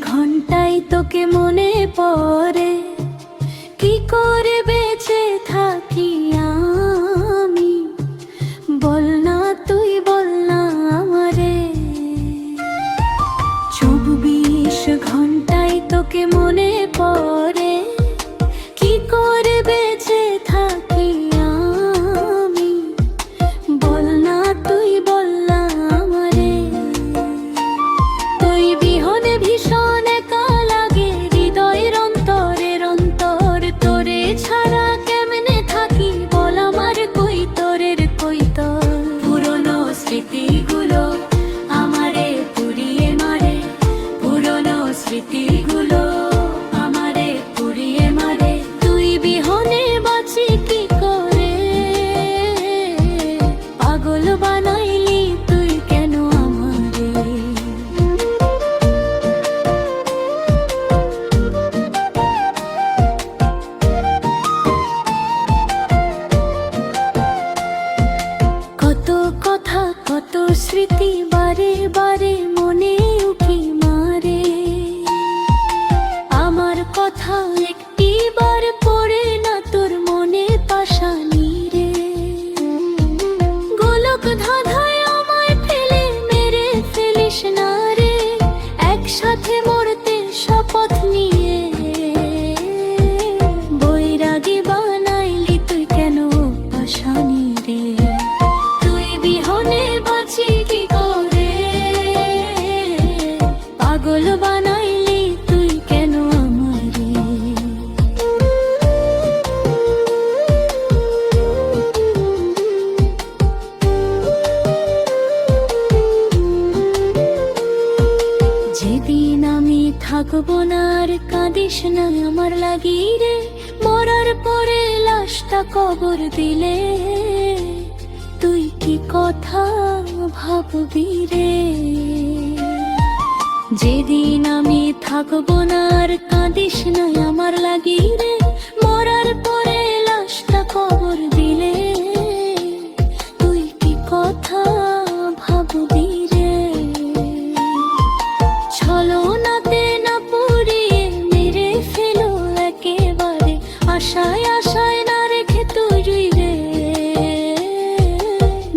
ঘন্টায় তোকে মনে পড়ে, কি করে বেঁচে থাকি আমি, বল না তুই বল না আমারে। 24 ঘন্টায় তোকে মনে পড়ে, কি করে বেঁচে থাকি আমি, বল না তুই বল না আমারে। তুই বিহনে ভীষণ একা লাগে হৃদয়ের অন্তরের অন্তর, তোরে ছাড়া কেমনে থাকি বল আমার কই তোরের কই তোর। পুরনো স্মৃতিগুলো আমারে পুড়িয়ে মারে, পুরনো স্মৃতিগুলো আমারে পুড়িয়ে মারে। তুই বিহনে বাঁচি কি করে, পাগল বানাইলি তুই কেন আমারে। কত কথা কত স্মৃতি বারে বারে মনে উকি মারে, আমার কথা একটিবার পড়ে না তোর মনে পাশানি রে। গোলক ধাঁধায় আমায় ফেলে মেরে ফেলিস না রে, একসাথে মরতে শপথ নিয়ে। বৈরাগী বানাইলি তুই কেন পাশানি রে, তুই বিহনে বাঁচি কি করে, পাগল বানাইলি তুই কেন আমারে। যেদিন আমি থাকবো না আর কাঁদিস না আমার লাগি রে, মরার পরে লাশটা কবর দিলে তুই কি কথা ভাববি রে। যেদিন আমি থাকবো না আর কাঁদিস না আমার লাগি রে, মরার পরে লাশটা কবর দিলে তুই কি কথা ভাববি রে। ছলনাতে না পুড়িয়ে মেরে ফেলো একেবারে, আশায় আশায় না রেখে তুই রে,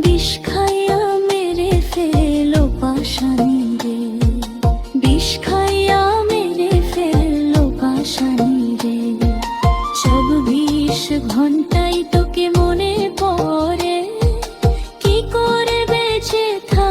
বিষ খাইয়া মেরে ফেলো পাশানি রে, বিষ খাইয়া মেরে ফেলো পাশানি রে। 24 ঘন্টায় তোকে মনে পড়ে, কি করে বেঁচে থাকি